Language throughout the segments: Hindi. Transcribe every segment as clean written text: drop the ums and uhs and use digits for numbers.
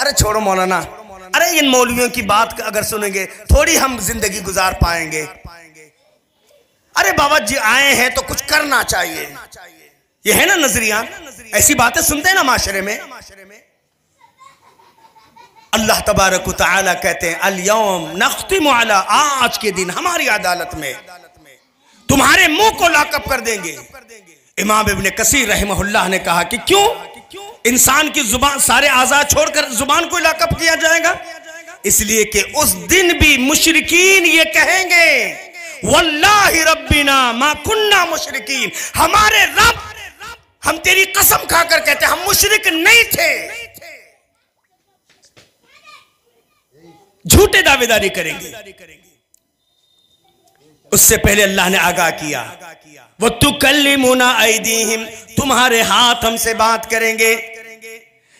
अरे छोड़ो मौलाना, अरे इन मौलवियों की बात अगर सुनेंगे थोड़ी हम जिंदगी गुजार पाएंगे। अरे बाबा जी आए हैं तो कुछ करना चाहिए, ये है ना नजरिया। ऐसी बातें सुनते हैं ना माशरे में। अल्लाह तबारक व तआला कहते हैं अल यौम नख्तिमु अला, आज के दिन हमारी अदालत में तुम्हारे मुंह को लाकअप कर देंगे। इमाम इब्ने कसीर रहमहुल्लाह ने कहा कि क्यों इंसान की जुबान, सारे आजाद छोड़कर जुबान को लाकअप किया जाएगा? इसलिए कि उस दिन भी मुशरिकीन ये कहेंगे वल्लाहि रब्बिना मा कुन्ना मुशरिकीन, हमारे रब, हम तेरी कसम खाकर कहते हम मुशरिक नहीं थे। झूठे दावेदारी करेंगे। उससे पहले अल्लाह ने आगाह किया वो तुकल्लिमुना ऐदीहिम, तुम्हारे हाथ हमसे बात करेंगे।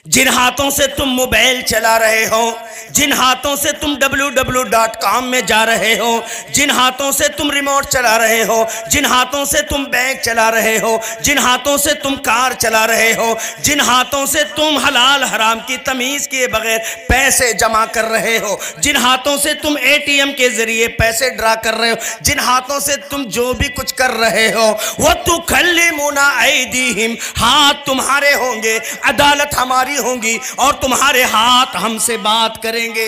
जिन हाथों से तुम मोबाइल चला रहे हो, जिन हाथों से तुम www.com में जा रहे हो, जिन हाथों से तुम रिमोट चला रहे हो, जिन हाथों से तुम बैग चला रहे हो, जिन हाथों से तुम कार चला रहे हो, जिन हाथों से तुम हलाल हराम की तमीज किए बगैर पैसे जमा कर रहे हो, जिन हाथों से तुम ATM के जरिए पैसे ड्रा कर रहे हो, जिन हाथों से तुम जो भी कुछ कर रहे हो, वो तुकल्लिमुना ऐदीहिम, हाथ तुम्हारे होंगे, अदालत हमारी होंगी और तुम्हारे हाथ हमसे बात करेंगे।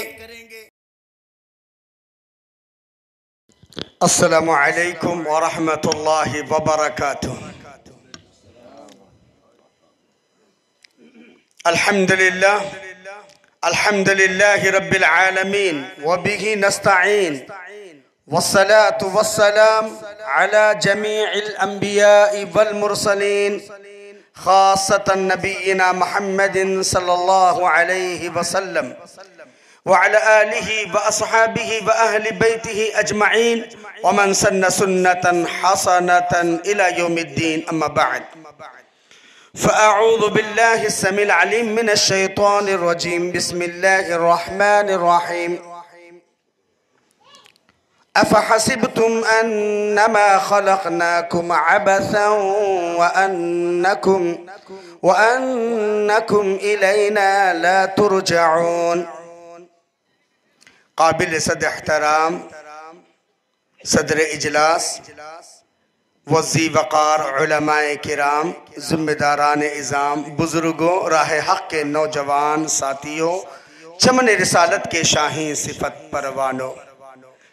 अस्सलामु अलैकुम व रहमतुल्लाहि व बरकातुहू। अल्हम्दुलिल्लाह अल्हम्दुलिल्लाहि रब्बिल आलमीन व बिही नस्तईन वस्सलातु वस्सलाम अला जमीइल अंबिया'i वल मुरसलीन खासतन नबीना मुहम्मदिन सल्लल्लाहु अलैहि वसल्लम व अला आलिहि व अस्हाबिहि व अहलि बैतिहि अजमईन व मन सन्न सुन्नतन हसनतन इला यौमिद्दीन, अम्मा बअद। फ़अऊज़ु बिल्लाहि स्समीइल अलीम मिनश शैतानिर रजीम, बिस्मिल्लाहिर रहमानिर रहीम। अफ़हसिबतुम अन्नमा ख़लक़नाकुम अबसन व अन्नकुम इलैना ला तुरजऊन। काबिल सद एहतराम सदर इजलास, वज़ी वक़ार उलमाए किराम, ज़िम्मेदारान इज़ाम, बुज़ुर्गों, राह हक़ के नौजवान साथियों, चमन रिसालत के शाहीन सिफत परवानों,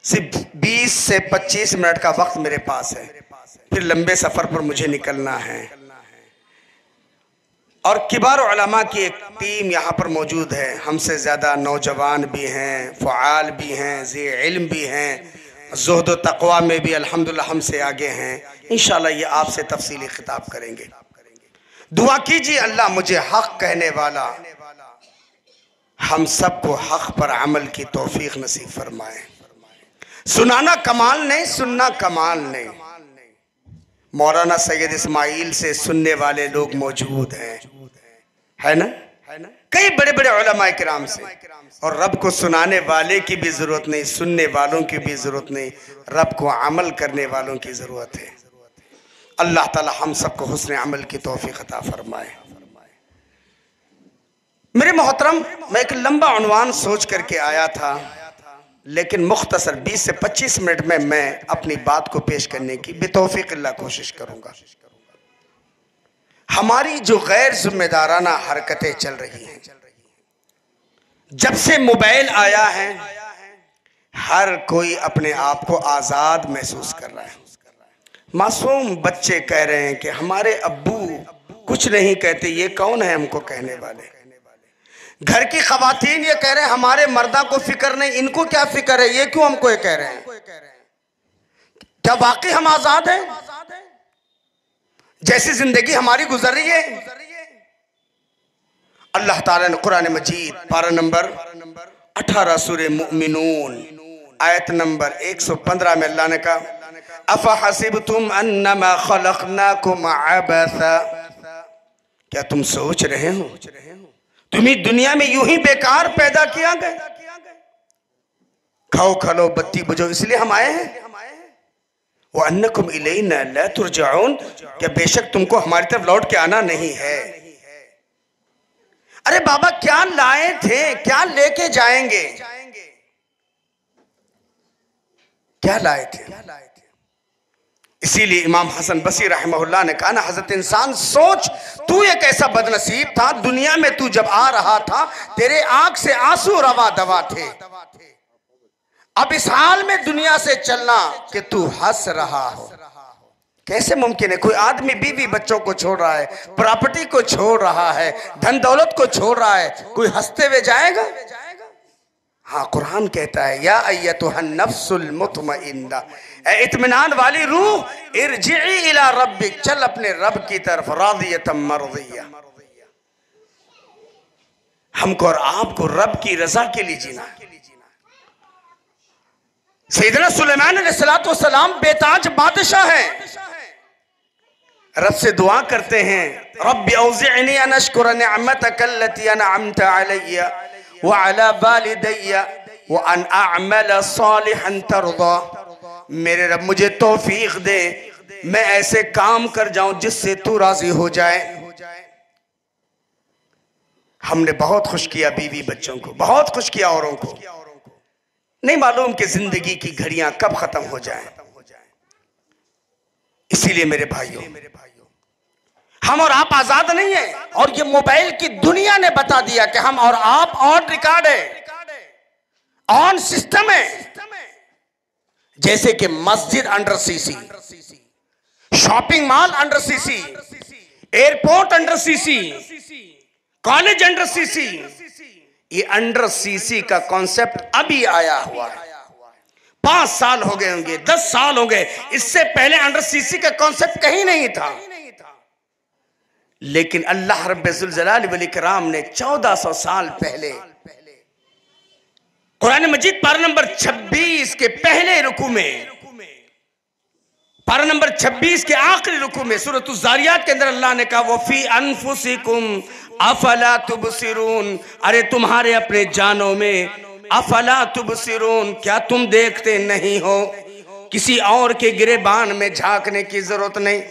सिर्फ 20 से 25 मिनट का वक्त मेरे पास है, फिर लंबे सफ़र पर मुझे निकलना है। और किबार उलमा की एक टीम यहाँ पर मौजूद है, हमसे ज़्यादा नौजवान भी हैं, फ़आल भी हैं, ज़ी इल्म भी हैं, ज़ुहद व तक़वा में भी अल्हम्दुलिल्लाह हमसे आगे हैं। इंशाअल्लाह ये आपसे तफसीली खिताब करेंगे। दुआ कीजिए अल्लाह मुझे हक़ कहने वाला, हम सबको हक़ पर अमल की तौफीक नसीब फरमाए। सुनाना कमाल नहीं, सुनना कमाल नहीं। मौलाना सैयद इस्माइल से सुनने वाले लोग मौजूद हैं, है ना? कई बड़े बड़े उलमा किराम से। और रब को सुनाने वाले की भी ज़रूरत नहीं, सुनने वालों की भी ज़रूरत नहीं, रब को अमल करने वालों की ज़रूरत है। अल्लाह ताला हम सबको हुस्न अमल की तौफीक अता फरमाए। मेरे मोहतरम, मैं एक लंबा उन्वान सोच करके आया था, लेकिन मुख्तसर 20 से 25 मिनट में मैं अपनी बात को पेश करने की बेतौफीक अल्लाह कोशिश करूंगा। हमारी जो गैर जिम्मेदाराना हरकतें चल रही हैं, जब से मोबाइल आया है, हर कोई अपने आप को आज़ाद महसूस कर रहा है। मासूम बच्चे कह रहे हैं कि हमारे अब्बू कुछ नहीं कहते, ये कौन है हमको कहने वाले। घर की खवातीन ये कह रहे हैं हमारे मर्दा को फिक्र नहीं, इनको क्या फिक्र है, ये क्यों हमको ये कह रहे हैं। क्या वाकई हम आजाद हैं? जैसी जिंदगी हमारी गुजर रही है। अल्लाह ताला ने कुरान मजीद पारा नंबर 18 सूरे मुमिनून आयत नंबर 115 में अल्लाह ने कहा अफ़हसिबतुम अन्नमा ख़लक़नाकुम अबसा, क्या तुम सोच रहे हो तुम्हें दुनिया में यूं ही बेकार पैदा किया गया, खाओ खलो बत्ती बुझो इसलिए हम आए हैं। व अन्नकुम इलैना ला तुरजऊन, क्या बेशक तुमको हमारी तरफ लौट के आना नहीं है। अरे बाबा क्या लाए थे, क्या लेके जाएंगे, क्या लाए थे। इसीलिए इमाम हसन बसरी रहमहुल्लाह ने कहा ना, हजरत इंसान सोच, तू एक ऐसा बदनसीब था, दुनिया में तू जब आ रहा था तेरे आंख से आंसू रवा दवा थे, अब इस हाल में दुनिया से चलना कि तू हंस रहा हो, कैसे मुमकिन है। कोई आदमी बीवी बच्चों को छोड़ रहा है, प्रॉपर्टी को छोड़ रहा है, धन दौलत को छोड़ रहा है, कोई हंसते हुए जाएगा। हाँ, कुरान कहता है या अय्यतुहन नफ्सुल मुतमइन्ना, इत्मीनान वाली रूह, इरजिई इला रब्बिक, चल अपने रब की तरफ, रादियतम मर्दिया। हमको और आपको रब की रजा के लिए जीना। सैयदना सुलेमान अलैहिस्सलाम बेताज बादशाह हैं, रब से दुआ करते हैं, रब्बि औज़िअनी अन अश्कुर निअमतक अल्लती अनअमत अलैया व अला वालिदैया व अन अअमल सालिहन तर्दा। मेरे रब मुझे तौफीक दे, मैं ऐसे काम कर जाऊं जिससे तू राजी हो जाए। हमने बहुत खुश किया बीवी बच्चों को, बहुत खुश किया औरों को, नहीं मालूम कि जिंदगी की घड़ियां कब खत्म हो जाएं। इसीलिए मेरे भाइयों, हम और आप आजाद नहीं है, और ये मोबाइल की दुनिया ने बता दिया कि हम और आप ऑन रिकॉर्ड है, ऑन सिस्टम है। जैसे कि मस्जिद under CC, shopping mall under CC, airport under CC, college under CC. ये अंडर सीसी का कॉन्सेप्ट अभी आया हुआ है, 5 साल हो गए होंगे, 10 साल हो गए, इससे पहले अंडर सीसी का कॉन्सेप्ट कहीं नहीं था। लेकिन अल्लाह रब्बुल जलाल वल इकराम ने 1400 साल पहले कुरान मजीद पारा नंबर 26 के पहले रुकू में, पारा नंबर 26 के आखिरी रुकू में सूरह ज़ारियात के अंदर अल्लाह ने कहा वफी अनफुसिकुम अफला तुबसिरून, अरे तुम्हारे अपने जानों में, अफला तुबसिरून, क्या तुम देखते नहीं हो। किसी और के गिरेबान में झांकने की जरूरत नहीं।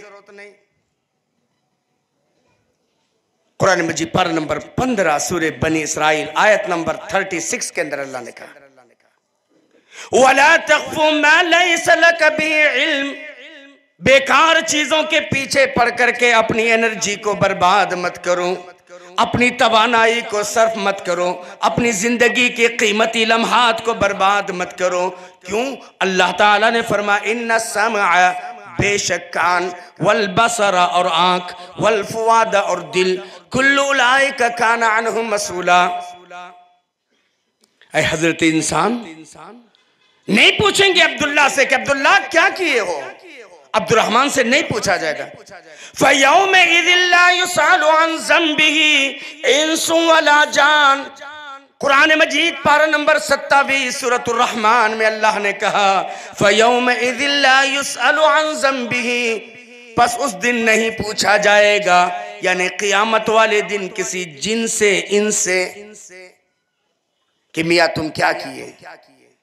कुरान मजीद पारा नंबर 15 सूरह बनी इसराइल आयत नंबर 36 के अंदर अल्लाह ने कहा वला तख्फु मा लैसा लक बिही इल्म, बेकार चीजों के पीछे पड़ करके अपनी एनर्जी को बर्बाद मत करो, अपनी तवानाई को सर्फ मत करो, अपनी जिंदगी के कीमती लम्हात को बर्बाद मत करो। क्यों? अल्लाह ताला ने फरमाया इन्ना समअ, बेशक कान, वल बसरा और आंख, वल फुआदा और दिल, कुल्लु उलाइका काना अन्हु मसूला। ऐ हजरत इंसान, नहीं पूछेंगे अब्दुल्ला से कि अब्दुल्ला क्या किए हो, अब्दुर्रहमान से नहीं पूछा जाएगा। फयौम इज़िल ला युसअलु अन ज़ंबिही इंसु वला जान। कुरान मजीद पारा नंबर 27 सूरतुर रहमान में अल्लाह ने कहा फयौम इज़िल ला युसअलु अन ज़ंबिही, बस उस दिन नहीं पूछा जाएगा, यानी क़यामत वाले दिन किसी जिन से, इनसे, कि मियाँ तुम क्या किए,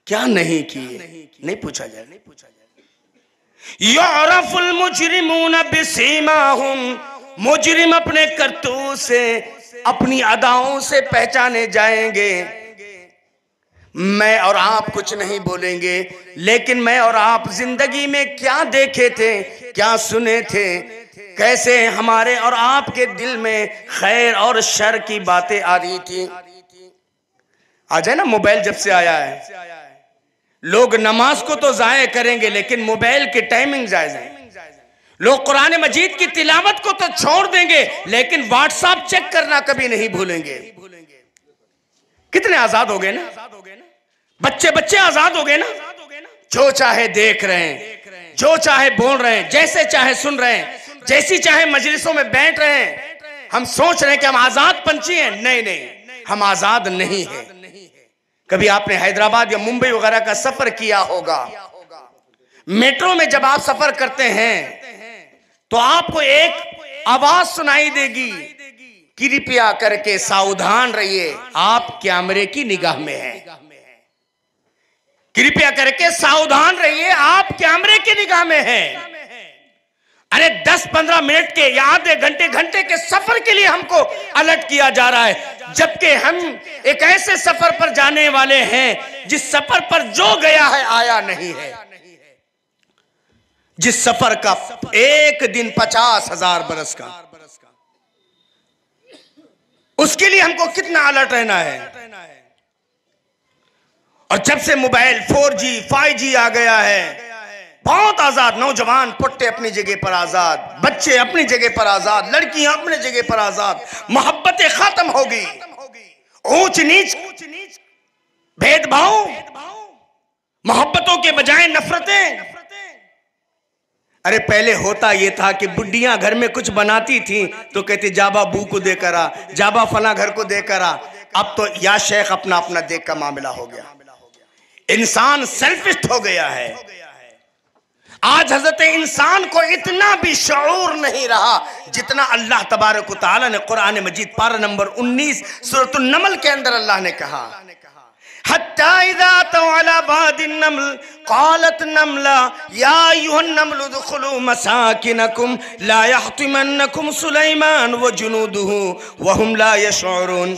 क्या नहीं किए, नहीं पूछा जाएगा। युअरफुल मुजरिमून बिसीमाहुम, मुजरिम अपने करतूत से, अपनी अदाओं से पहचाने जाएंगे। मैं और आप कुछ नहीं बोलेंगे, लेकिन मैं और आप जिंदगी में क्या देखे थे, क्या सुने थे, कैसे हमारे और आपके दिल में खैर और शर की बातें आ रही थी। आज है ना, मोबाइल जब से आया है लोग नमाज को तो जाया करेंगे, लेकिन मोबाइल की टाइमिंग जायज है। लोग कुरान मजीद की तिलावत को तो छोड़ देंगे, लेकिन व्हाट्सएप चेक करना कभी नहीं भूलेंगे। कितने आजाद हो गए ना, बच्चे बच्चे आजाद हो गए ना, जो चाहे देख रहे हैं, जो चाहे बोल रहे हैं, जैसे चाहे सुन रहे हैं, जैसी चाहे मजलिसों में बैठ रहे हैं। हम सोच रहे हैं कि हम आजाद पंछी हैं, नहीं नहीं, हम आजाद नहीं है। कभी आपने हैदराबाद या मुंबई वगैरह का सफर किया होगा, मेट्रो में जब आप सफर करते हैं तो आपको एक आवाज सुनाई देगी, कृपया करके सावधान रहिए, आप कैमरे की निगाह में हैं। कृपया करके सावधान रहिए, आप कैमरे की निगाह में हैं। अरे 10-15 मिनट के या आधे घंटे घंटे के सफर के लिए हमको अलर्ट किया जा रहा है, जबकि हम एक ऐसे सफर पर जाने वाले हैं जिस सफर पर जो गया है आया नहीं है, जिस सफर का एक दिन 50,000 बरस का। उसके लिए हमको कितना अलर्ट रहना है। और जब से मोबाइल 4G 5G आ गया है, बहुत आजाद, नौजवान पुट्टे अपनी जगह पर आजाद, बच्चे अपनी जगह पर आजाद, लड़कियां अपनी जगह पर आजाद, मोहब्बतें खत्म हो गई, ऊंच नीच, भेदभाव, मोहब्बतों के बजाय नफरतें। अरे पहले होता यह था कि बुड्ढियां घर में कुछ बनाती थी तो कहती जाबा बू को देकर आ, जाबा फला घर को देकर आ। अब तो या शेख अपना अपना देख का मामला हो गया, इंसान सेल्फिश हो गया है। आज हजरत इंसान को इतना भी शऊर नहीं रहा जितना अल्लाह तबारक व तआला ने कुरान मजीद पारा नंबर 19 सूरह नमल के अंदर अल्लाह ने कहा, हत्ता इज़ा तवला बादिन नमल क़ालत नमला या अय्युहन नमलु उदखुलू मसाकिनकुम ला यहतिमन्नकुम सुलैमान व जुनूदुहु व हुम ला यशऊरून।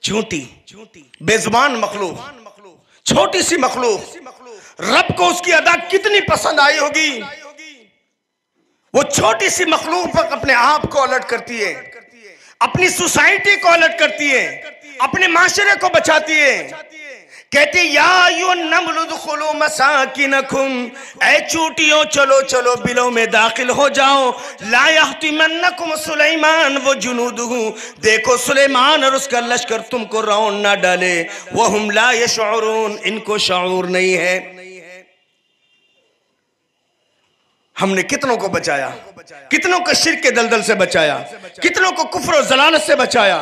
चूंटी, बेज़ुबान मखलूक, छोटी सी मखलूक, रब को उसकी अदा कितनी पसंद आई होगी। वो छोटी सी मखलूक पर अपने आप को अलर्ट करती है, अपनी सोसाइटी को अलर्ट करती है, अपने माशरे को बचाती है। कहती या अय्युहन नमलु उदखुलू मसाकिनकुम, ऐ चूटियों चलो चलो बिलों में दाखिल हो जाओ। ला यहतिमन्नकुम सुलैमान व जुनूदुहु, देखो सुलेमान और उसका लश्कर तुमको रौन ना डाले। व हुम ला यशऊरून, इनको शऊर नहीं है। हमने कितनों को बचाया, कितनों को शिर्क के दलदल से बचाया, कितनों को कुफ्र और ज़लालत से बचाया,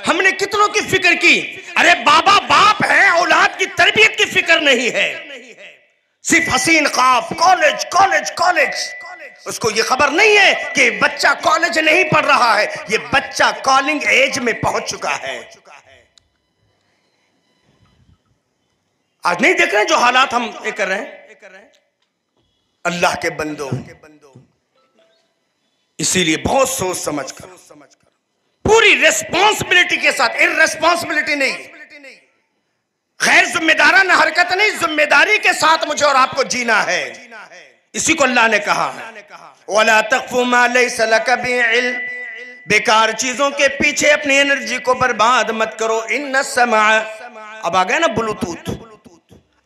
हमने कितनों की फिक्र की। अरे बाबा बाप है, औलाद की तरबियत की फिक्र नहीं है, सिर्फ हसीन ख्वाब, कॉलेज कॉलेज कॉलेज। उसको ये खबर नहीं है कि बच्चा कॉलेज नहीं पढ़ रहा है, ये बच्चा कॉलिंग एज में पहुंच चुका है। आज नहीं देख रहे जो हालात हम ये कर रहे हैं। अल्लाह के बंदो, इसीलिए बहुत सोच समझ कर, पूरी रिस्पॉन्सिबिलिटी के साथ, इररिस्पॉन्सिबिलिटी नहीं, गैर जिम्मेदाराना हरकत नहीं, जिम्मेदारी के साथ मुझे और आपको जीना है। इसी को अल्लाह ने कहा वला तक़फ़ु मा लैसा लका बिइल्म, बेकार चीजों के पीछे अपनी एनर्जी को बर्बाद मत करो। इन्ना समा, अब आ गया ना ब्लूटूथ,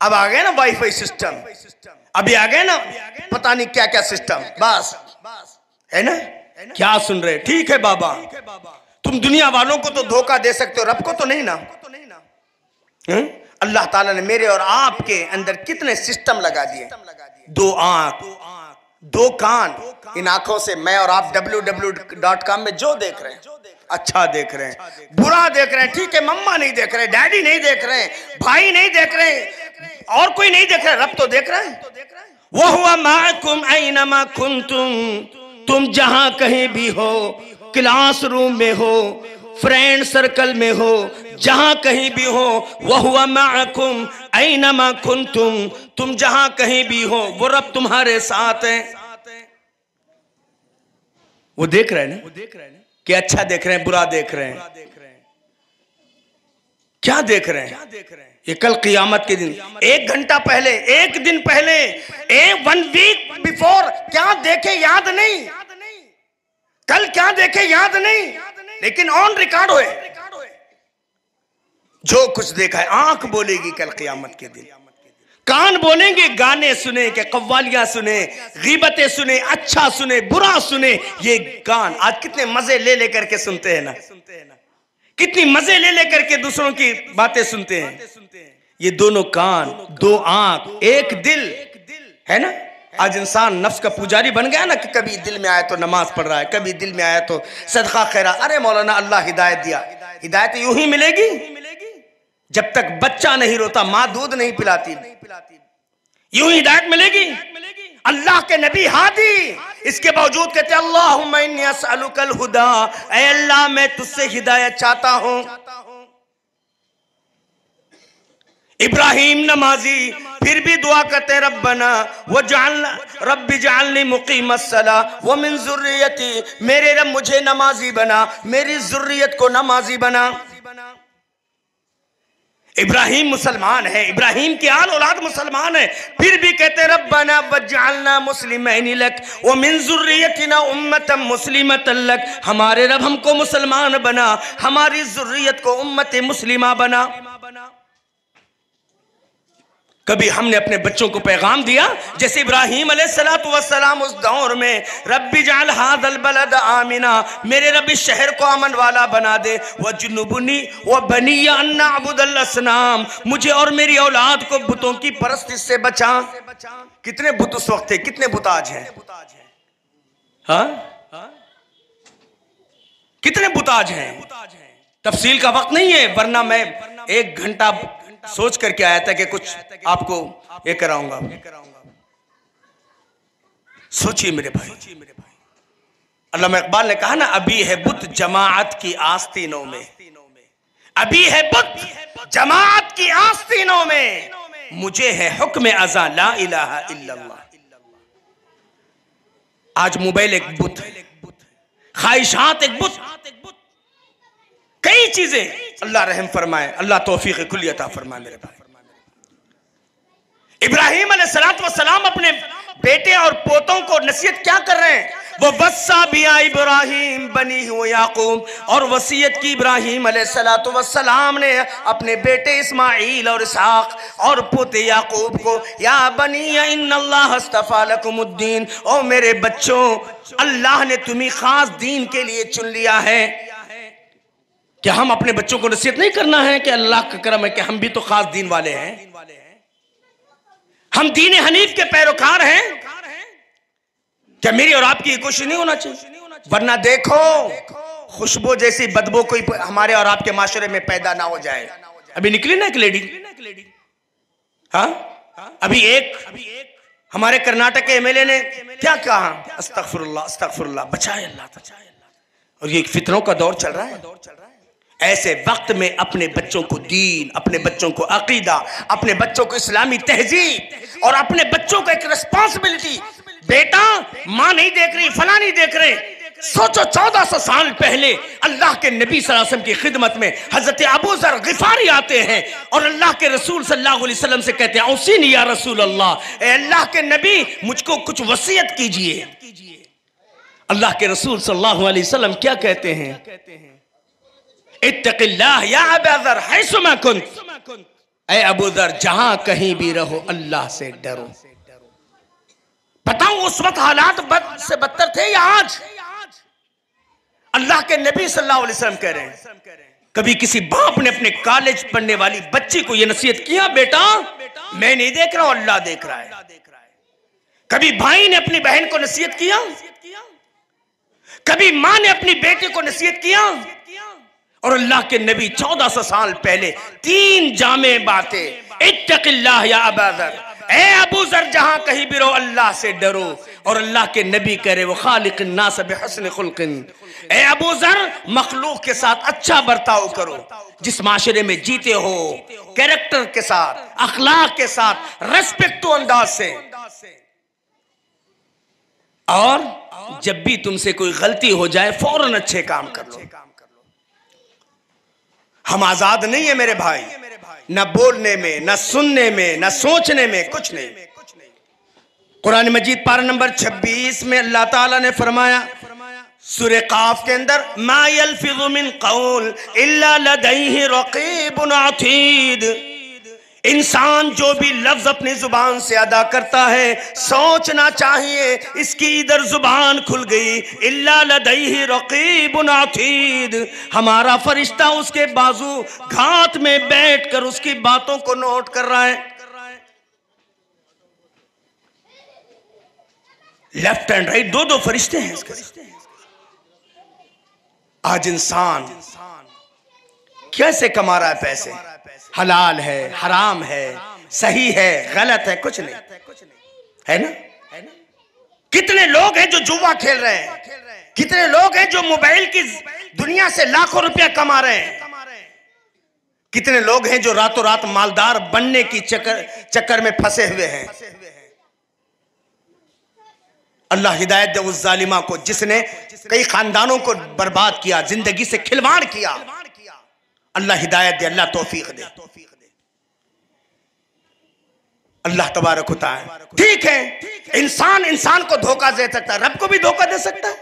अब आ गया ना वाईफाई सिस्टम, अभी आ गए ना पता नहीं क्या क्या सिस्टम, बस है ना। क्या सुन रहे? ठीक है बाबा, तुम दुनिया वालों को तो धोखा दे सकते हो, रब को तो नहीं ना। अल्लाह ताला ने मेरे और आपके अंदर कितने सिस्टम लगा दिए। 2 आंख, 2 कान, इन आंखों से मैं और आप www.com में जो देख रहे हैं, अच्छा देख रहे हैं, बुरा देख रहे हैं, ठीक है। मम्मा नहीं देख रहे, डैडी नहीं देख रहे, भाई नहीं देख रहे, और कोई नहीं देख रहा, रब तो देख रहा है। वो हुआ माकुम ऐनमा कुंतुम, तुम जहां कहीं भी हो, क्लासरूम में हो, फ्रेंड सर्कल में हो, जहां कहीं भी हो, वह हुआ माकुम ऐनमा कुंतुम, तुम जहां कहीं भी हो वो रब तुम्हारे साथ है। वो देख रहे हैं ना कि अच्छा देख रहे हैं, बुरा देख रहे हैं, क्या देख रहे हैं। ये कल क़ियामत के दिन, 1 घंटा पहले, 1 दिन पहले, 1 वीक बिफोर क्या देखे याद नहीं, कल क्या देखे याद नहीं, लेकिन ऑन रिकॉर्ड हुए जो कुछ देखा है। आंख बोलेगी कल क़ियामत के दिन, कान बोलेंगे, गाने सुने के कव्वालियां सुने, गीबतें सुने, अच्छा सुने, बुरा सुने। ये कान आज कितने मजे ले लेकर के सुनते हैं ना, कितनी मजे ले लेकर के दूसरों की बातें सुनते हैं। ये दोनों कान, 2 आंख, 1 दिल है ना। आज इंसान नफ्स का पुजारी बन गया ना कि कभी दिल में आया तो नमाज पढ़ रहा है, कभी दिल में आया तो सदका खैरा। अरे मौलाना अल्लाह हिदायत दिया, हिदायत यूं ही मिलेगी जब तक बच्चा नहीं रोता, माँ दूध नहीं पिलाती, यूं हिदायत मिलेगी। अल्लाह के नबी हादी, इसके बावजूद कहते अल्लाहुम्मा इन्नी अस्अलुकल हुदा, ऐ अल्लाह मैं तुझसे हिदायत चाहता हूं। इब्राहिम नमाजी फिर भी दुआ करते रब्बना वजअलना रब्बी जअलनी मुकीमस्सला व मिन ज़ुर्रियती, मेरे रब मुझे नमाजी बना, मेरी ज़ुर्रियत को नमाजी बना। इब्राहिम मुसलमान है, इब्राहिम की आल औलाद मुसलमान है, फिर भी कहते रब्बना वजअलना मुस्लिमैन लक व मिन ज़ुर्रियतिना उम्मतन मुस्लिमतन लक, हमारे रब हमको मुसलमान बना, हमारी ज़ुर्रियत को उम्मत मुस्लिमा बना। कभी हमने अपने बच्चों को पैगाम दिया जैसे इब्राहिम अलैहिस्सलातु वस्सलाम उस दौर में, रब्बी जअल हाज़ल बलद आमिना, मेरे रब इस शहर को अमन वाला बना दे, वजुनुबनी व बनिया अन नअबुदल असनाम, मुझे और मेरी औलाद को बुतों की परस्तिश से बचा। कितने बुत उस वक्त थे, कितने बुत आज हैं? हाँ, कितने बुत आज हैं? तफसील का वक्त नहीं है, वरना मैं 1 घंटा सोच करके आया था कि कुछ आपको ये कराऊंगा। सोचिए मेरे भाई, अल्लामा इकबाल ने कहा ना, अभी है बुत जमाअत की आस्तीनों में, अभी है बुत जमाअत की आस्तीनों में, मुझे है हुक्म अज़ा ला इलाहा इल्लल्लाह। आज मोबाइल एक बुत है, ख्वाहिशात एक बुत, कई चीजें। अल्लाह रहम फरमाए, अल्लाह तौफीक कुल्ली अता फरमाए मेरे भाई। इब्राहिम अलैहिस्सलातु वस्सलाम अपने बेटे और पोतों को नसीहत क्या कर रहे हैं? वो वस्सा बिया इब्राहिम बनी हो याकूब, और वसीयत की इब्राहिम अलैहिस्सलातु वस्सलाम ने अपने बेटे इस्माइल और इसहाक और पोते याकूब को, या बनी इन्नल्लाह अस्तफा लकुमुद्दीन, ओ मेरे बच्चों, अल्लाह ने तुम्हें खास दीन के लिए चुन लिया है। क्या हम अपने बच्चों को नसीहत नहीं करना है कि अल्लाह का करम है कि हम भी तो खास दीन वाले हैं, हम दीन हनीफ के पैरोकार हैं? क्या मेरी और आपकी कोशिश नहीं होना चाहिए? वरना देखो, खुशबू जैसी बदबू कोई हमारे और आपके माशरे में पैदा ना हो जाए। अभी निकली ना एक लेडी, हाँ, अभी एक हमारे कर्नाटक के एमएलए ने क्या कहा, अस्तगफिरुल्लाह अस्तगफिरुल्लाह, बचाए अल्लाह, बचाए अल्लाह। और ये फितरों का दौर चल रहा है। ऐसे वक्त में अपने बच्चों को दीन, अपने बच्चों को अकीदा, अपने बच्चों को इस्लामी तहजीब और अपने बच्चों को एक रिस्पॉन्सिबिलिटी, बेटा माँ नहीं देख रही, फला नहीं देख रहे, सोचो 1400 साल पहले अल्लाह के नबी सल्लल्लाहु अलैहि वसल्लम की खिदमत में हजरत अबू ज़र गिफारी आते हैं और अल्लाह के रसूल सल्लल्लाहु अलैहि वसल्लम से कहते हैं, औसीनी या रसूल अल्लाह, ए अल्लाह के नबी मुझको कुछ वसीयत कीजिए। अल्लाह के रसूल सल्लल्लाहु अलैहि वसल्लम क्या कहते हैं? इत्तक़िल्लाह या अबा ज़र हैसुमा कुन्त, ऐ अबू ज़र जहां कहीं भी रहो अल्लाह से डरो। बताओ उस वक्त हालात बद से बदतर थे या आज? अल्लाह के नबी सल्लल्लाहु अलैहि वसल्लम कह रहे हैं, कभी किसी बाप ने अपने कॉलेज पढ़ने वाली बच्ची को यह नसीहत किया, बेटा मैं नहीं देख रहा हूं, अल्लाह देख रहा है? कभी भाई ने अपनी बहन को नसीहत किया? कभी मां ने अपनी बेटे को नसीहत किया? और अल्लाह के नबी 1400 साल पहले 3 जामे बातें, इत्तक़िल्लाह या अबा ज़र, ए अबू ज़र जहां कहीं भी रहो अल्लाह से डरो। और अल्लाह के नबी कह रहे, वो खालिक़िन नास बिहुस्नि खुल्क़िन, ए अबू ज़र मखलूक के साथ अच्छा बर्ताव करो, जिस माशरे में जीते हो कैरेक्टर के साथ, अखलाक के साथ, रेस्पेक्टो अंदाज से। और जब भी तुमसे कोई गलती हो जाए फौरन अच्छे काम कर लो। हम आजाद नहीं है मेरे भाई, न बोलने में, न सुनने में, न सोचने में, कुछ नहीं। कुरान मजीद पारा नंबर 26 में अल्लाह ताला ने फरमाया सूरह काफ के अंदर, मा यल्फिज़ु मिन क़ौल इल्ला लदैहि रक़ीबुन अतीद, इंसान जो भी लफ्ज अपनी जुबान से अदा करता है सोचना चाहिए इसकी इधर जुबान खुल गई, इल्ला लदैहि रक़ीबुन अतीद, हमारा फरिश्ता उसके बाजू घात में बैठकर उसकी बातों को नोट कर रहा है। लेफ्ट एंड राइट दो फरिश्ते हैं इसके। आज इंसान कैसे कमा रहा है पैसे, हलाल है, हराम है, सही है, गलत है, कुछ नहीं है ना? कितने लोग हैं जो जुआ खेल रहे हैं, कितने लोग हैं जो मोबाइल की दुनिया से लाखों रुपया कमा रहे हैं, कितने लोग हैं जो रातों रात मालदार बनने की चक्कर में फंसे हुए हैं। अल्लाह हिदायत दे उस जालिमा को जिसने कई खानदानों को बर्बाद किया, जिंदगी से खिलवाड़ किया। अल्लाह हिदायत दे, अल्लाह तौफीक दे। अल्लाह तबारक होता है। ठीक है, इंसान को धोखा दे सकता है, रब को भी धोखा दे सकता है।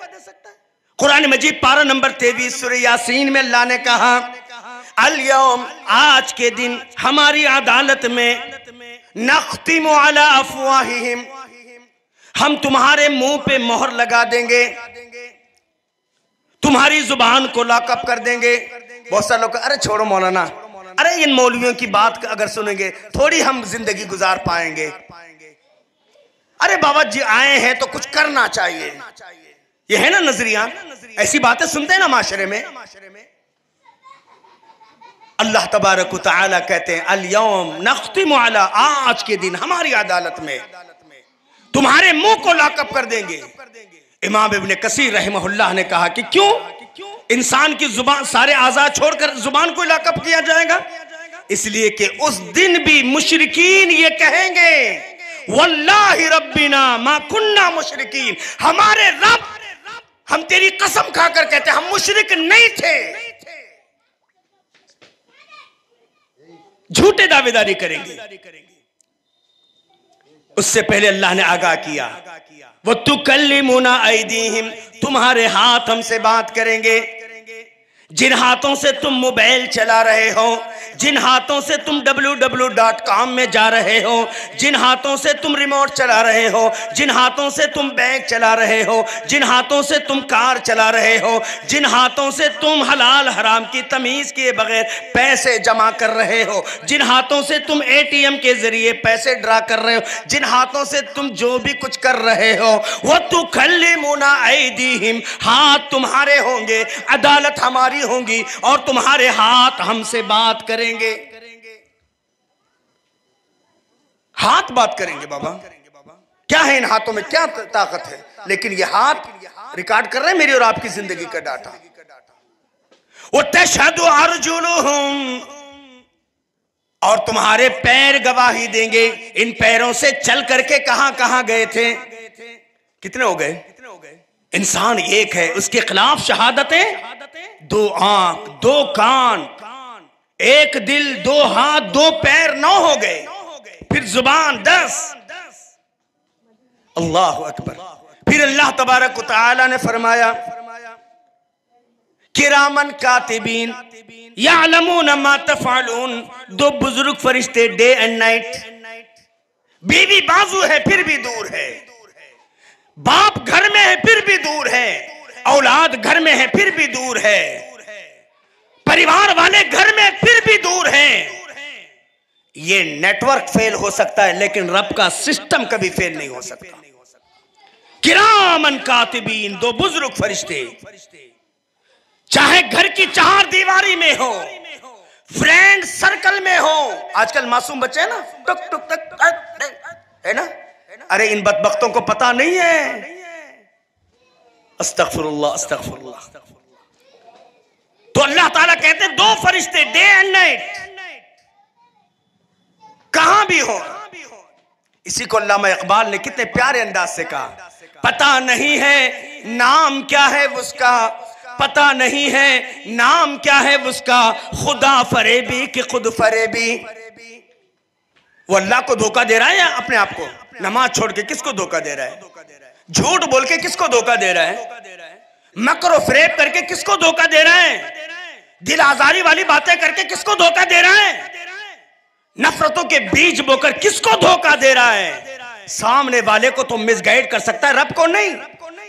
कुरान मजीद पारा नंबर 23 सूरह यासीन में अल्लाह ने कहा, अल यौम, आज के दिन, हमारी अदालत में, नख्तिमु अला अफवाहिहिम, हम तुम्हारे मुंह पे मोहर लगा देंगे, तुम्हारी जुबान को लॉकअप कर देंगे। बहुत सारे लोग, अरे छोड़ो मौलाना, अरे इन मौलवियों की बात अगर सुनेंगे थोड़ी हम जिंदगी गुजार पाएंगे। अरे बाबा जी आए हैं तो कुछ करना चाहिए, ये है ना नजरिया। ऐसी बातें सुनते हैं ना माशरे में। अल्लाह तबारक व तआला कहते हैं, अल यौम नख्तिमु अला, आज के दिन हमारी अदालत में तुम्हारे मुंह को लॉकअप कर देंगे। इमाम इब्न कसीर रहमहुल्लाह ने कहा कि क्यों इंसान की जुबान, सारे आजाद छोड़कर जुबान को लॉकअप किया जाएगा? इसलिए कि उस दिन भी मुशरिकीन ये कहेंगे, वल्लाहि रब्बिना मा कुन्ना मुशरिकीन, हमारे रब, हम तेरी कसम खाकर कहते हैं हम मुशरिक नहीं थे। झूठे दावेदारी करेंगे। उससे पहले अल्लाह ने आगाह किया, वो तुकल्लिमुना ऐदीहिम, तुम्हारे हाथ हमसे बात करेंगे। जिन हाथों से तुम मोबाइल चला रहे हो, जिन हाथों से तुम www.com में जा रहे हो, जिन हाथों से तुम रिमोट चला रहे हो, जिन हाथों से तुम बैग चला रहे हो, जिन हाथों से तुम कार चला रहे हो, जिन हाथों से तुम हलाल हराम की तमीज किए बगैर पैसे जमा कर रहे हो, जिन हाथों से तुम ATM के जरिए पैसे ड्रा कर रहे हो, जिन हाथों से तुम जो भी कुछ कर रहे हो, वो तुकल्लिमुना ऐदीहिम, हाथ तुम्हारे होंगे, अदालत हमारी होंगी और तुम्हारे हाथ हमसे बात करेंगे। हाथ बात करेंगे। बाबा क्या है इन हाथों में, क्या ताकत है? लेकिन ये हाथ रिकॉर्ड कर रहे हैं मेरी और आपकी जिंदगी का डाटा। वो तशहदु अर्जुलुहुम, और तुम्हारे पैर गवाही देंगे। इन पैरों से चल करके कहां कहां गए थे? कितने हो गए? इंसान एक है, उसके खिलाफ शहादतें, 2 आंख, 2 कान, 1 दिल, 2 हाथ, 2 पैर, 9 हो गए। फिर जुबान 10। अल्लाह अकबर। फिर अल्लाह तबारक व तआला ने फरमाया, किरामन कातिबीन यअलमून मा तफअलून, 2 बुजुर्ग फरिश्ते, डे एंड नाइट। बीवी बाजू है फिर भी दूर है, बाप घर में है फिर भी दूर है, औलाद घर में है फिर भी दूर है, परिवार वाले घर में फिर भी दूर हैं। ये नेटवर्क फेल हो सकता है लेकिन रब का सिस्टम कभी फेल नहीं हो सकता। किरामन कातिबीन, 2 बुजुर्ग फरिश्ते, चाहे घर की 4 दीवारी में हो, फ्रेंड सर्कल में हो। आजकल मासूम बच्चे हैं ना, टुक टुक टक, है ना? अरे इन बदबख्तों को पता नहीं है। अस्तगफिरुल्लाह अस्तगफिरुल्लाह। तो अल्लाह ताला कहते हैं 2 फरिश्ते, डे एंड नाइट, कहां भी हो। इसी को अल्लामा इकबाल ने कितने प्यारे अंदाज से कहा, पता नहीं है नाम क्या है उसका, पता नहीं है नाम क्या है उसका, खुदा फरेबी कि खुद फरेबी। वो अल्लाह को धोखा दे रहा है या अपने आप को? नमाज छोड़ के किसको धोखा दे रहा है? झूठ बोल के किसको धोखा दे रहा है? मकर फरेब करके किसको धोखा दे रहा है? दिल आजारी वाली बातें करके किसको धोखा दे रहा है? नफरतों के बीज बोकर किसको धोखा दे रहा है? सामने वाले को तो मिसगाइड कर सकता है, रब को नहीं।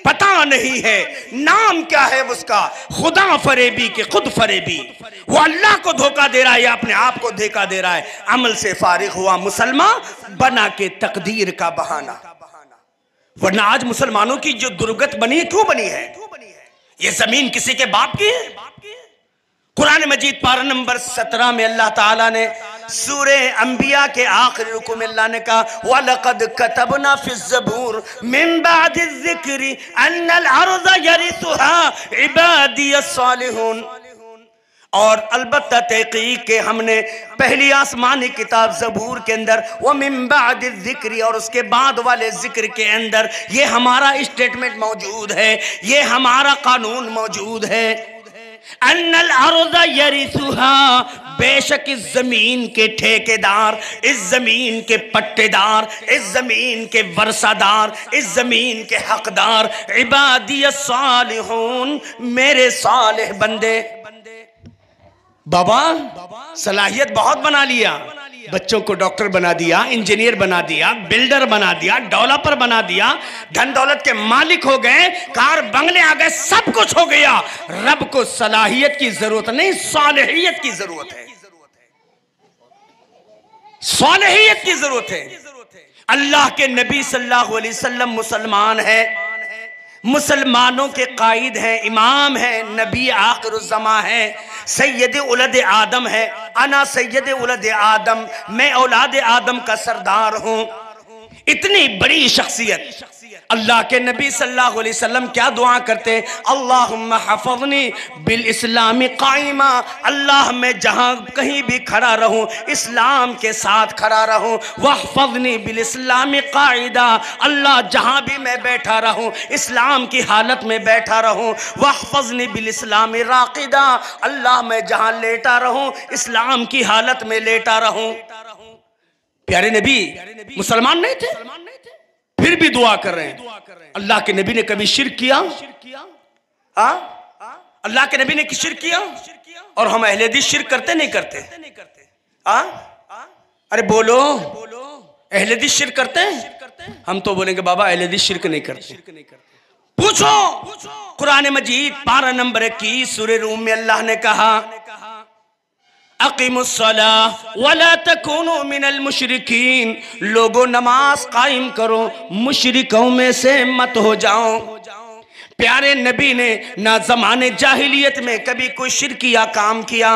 पता नहीं है नाम क्या है उसका, खुदा फरेबी के खुद फरेबी। वो अल्लाह को धोखा दे रहा है या अपने आप को धोखा दे रहा है? अमल से फारिग हुआ मुसलमान बना के तकदीर का बहाना। वरना आज मुसलमानों की जो दुर्गत बनी है, क्यों बनी है? ये जमीन किसी के बाप की है? कुरान मजीद पारा नंबर 17 में अल्लाह ताला ने सूरे अंबिया के आखिरी रुकू में अल्लाह ने कहा, वलक़द कतबना फ़िज़्ज़बूर मिन बादिज़्ज़िक्रि अन्नल अर्ज़ यरिथुहा इबादियस सालिहून। और अलबत्ता तहकीक के हमने पहली आसमानी किताब ज़बूर के अंदर वो मिन बादि ज़िक्र और उसके बाद वाले ज़िक्र के अंदर ये हमारा स्टेटमेंट मौजूद है, ये हमारा कानून मौजूद है। अन्नल अर्ज़ यरिसुहा, बेशक इस जमीन के ठेकेदार, इस जमीन के पट्टेदार, इस जमीन के वर्सादार, इस जमीन के हकदार इबादियस सालिहून, मेरे सालेह बंदे। बाबा सलाहियत बहुत बना लिया, बच्चों को डॉक्टर बना दिया, इंजीनियर बना दिया, बिल्डर बना दिया, डेवलपर बना दिया, धन दौलत के मालिक हो गए, कार बंगले आ गए, सब कुछ हो गया। रब को सलाहियत की जरूरत नहीं, सालेहियत की जरूरत है, सालेहियत की जरूरत है। अल्लाह के नबी सल्लल्लाहु अलैहि वसल्लम मुसलमान है, मुसलमानों के कायद हैं, इमाम है, नबी आखिरुज़्ज़मा है, सैयद उलद आदम है। अना सैयद उलद आदम, मैं औलाद आदम का सरदार हूं। इतनी बड़ी शख्सियत। अल्लाह के नबी सल्लल्लाहु अलैहि वसल्लम क्या दुआ करते? अल्लाहुम्मा हफ़ज़नी बिल इस्लामी क़ाइमा, अल्लाह मैं जहाँ कहीं भी खड़ा रहूँ इस्लाम के साथ खड़ा रहूँ। वहफ़ज़नी बिल इस्लामी क़ाइदा, अल्लाह जहाँ भी मैं बैठा रहूँ इस्लाम की हालत में बैठा रहूँ। वहफ़ज़नी बिल इस्लामी राक़िदा, अल्लाह मैं जहाँ लेटा रहूँ इस्लाम की हालत में लेटा रहूँ। प्यारे नबी मुसलमान नहीं थे, फिर भी दुआ कर रहे हैं। अल्लाह के नबी ने कभी शिर्क किया? अल्लाह के नबी ने शिर्क किया? और हम अहले हदीस शिर्क करते नहीं करते? अरे बोलो, अहले हदीस शिर्क करते हैं? हम तो बोलेंगे बाबा अहले हदीस शिर्क नहीं करते। पूछो, कुरान मजीद पारा नंबर 21 सूरह रूम में अल्लाह ने कहा अक़ीमुस्सलाह वला तकूनु मिनल मुशरिकीन, लोगों नमाज कायम करो, मुशरिकों में से मत हो जाओ। प्यारे नबी ने ना ज़माने जाहिलियत में कभी कोई शिरकिया काम किया,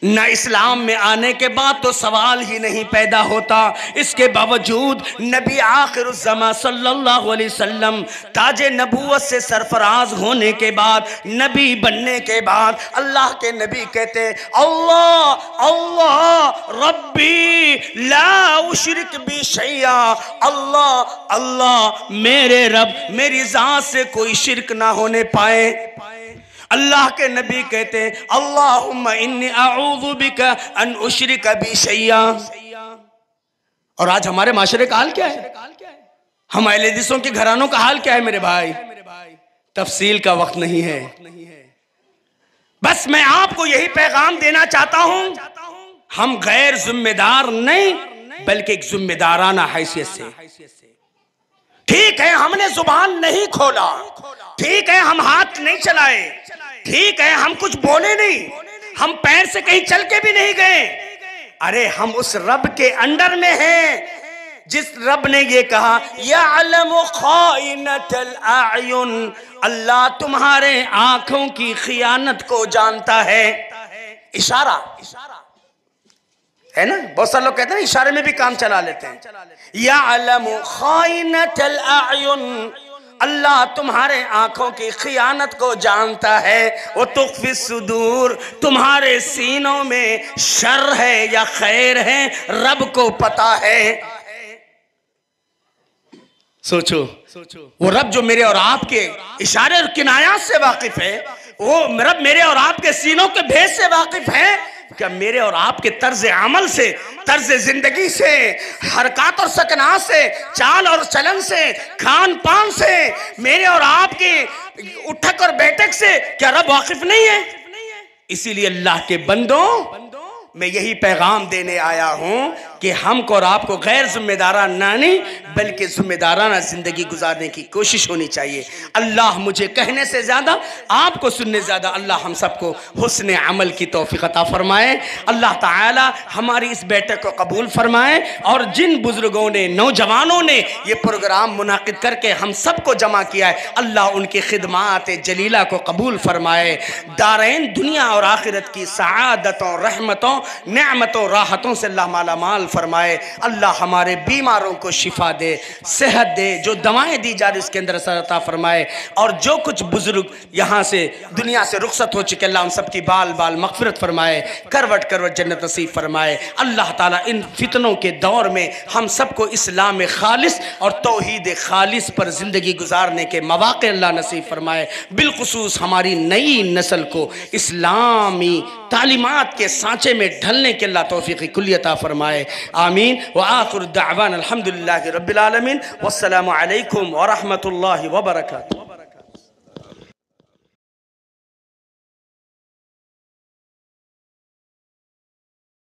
ना इस्लाम में आने के बाद तो सवाल ही नहीं पैदा होता। इसके बावजूद नबी आखिरुज़्ज़मा सल्लल्लाहु अलैहि वसल्लम ताजे नबूवत से सरफराज होने के बाद, नबी बनने के बाद अल्लाह के नबी कहते अल्लाह अल्लाह रब्बी ला उशरिक बि शैया, अल्लाह अल्लाह मेरे रब, मेरी ज़ात से कोई शिरक ना होने पाए। अल्लाह के नबी कहते अल्लाहुम्मा इन्नी अऊज़ु बिका अन उशरिका बि शैया। और आज हमारे माशरे का हाल क्या है? हम अहले हदीसों के घरानों का हाल क्या है मेरे भाई? तफसील का वक्त नहीं है। बस मैं आपको यही पैगाम देना चाहता हूं, हम गैर जिम्मेदार नहीं बल्कि एक जिम्मेदाराना हैसियत से। ठीक है हमने जुबान नहीं खोला, ठीक है हम हाथ नहीं चलाए, ठीक है हम कुछ बोले नहीं, हम पैर से कहीं चल के भी नहीं गए। अरे हम उस रब के अंडर में हैं जिस रब ने ये कहा यअलमु खाइनतल आयुन, अल्लाह तुम्हारे आंखों की खियानत को जानता है। इशारा है ना, बहुत सारे लोग कहते हैं इशारे में भी काम चला लेते हैं। यअलमु खाइनतल आयुन, अल्लाह तुम्हारे आंखों की खियानत को जानता है। वो तुख्फी सुदूर, तुम्हारे सीनों में शर है या खैर है रब को पता है। सोचो, वो रब जो मेरे और आपके इशारे और किनायात से वाकिफ है, वो रब मेरे और आपके सीनों के भेद से वाकिफ है। क्या मेरे और आपके तर्ज अमल से, तर्ज जिंदगी से, हरकत और सकनात से, चाल और चलन से, खान पान से, मेरे और आपके उठक और बैठक से क्या रब वाकिफ नहीं है? इसीलिए अल्लाह के बंदों मैं यही पैगाम देने आया हूं कि हमको और आपको गैर जिम्मेदाराना नहीं बल्कि जिम्मेदाराना जिंदगी गुजारने की कोशिश होनी चाहिए। अल्लाह मुझे कहने से ज़्यादा, आपको सुनने ज़्यादा अल्लाह हम सबको हुस्न अमल की तौफीक अता फरमाए। अल्लाह ताला हमारी इस बैठक को कबूल फरमाए और जिन बुजुर्गों ने, नौजवानों ने ये प्रोग्राम मुनाकिद करके हम सबको जमा किया है, अल्लाह उनकी खिदमात जलीला को कबूल फरमाए। दारैन दुनिया और आखिरत की सआदतों, रहमतों, नेमतों, राहतों से अल्लाह माला माल फरमाए। अल्लाह हमारे बीमारों को शिफा दे, सेहत दे, जो दवाएं दी जा रही उसके अंदर असर अता फरमाए। और जो कुछ बुजुर्ग यहाँ से दुनिया से रुखसत हो चुके अल्लाह उन सब की बाल बाल मगफिरत फरमाए, करवट करवट जन्नत नसीब फरमाए। अल्लाह ताला इन फितनों के दौर में हम सबको इस्लाम खालिस और तौहीद खालिस पर ज़िंदगी गुजारने के मौक़े अल्लाह नसीब फरमाए। बिलखुसूस हमारी नई नस्ल को इस्लामी तालीमात के सांचे में ढलने के अल्लाह तौफ़ीक़ कुल्ली अता फरमाए। आमीन व आखिर दावाना अल्हम्दुलिल्लाहि रब्बिल आलमीन। वस्सलामु अलैकुम व रहमतुल्लाहि व बरकातुहू।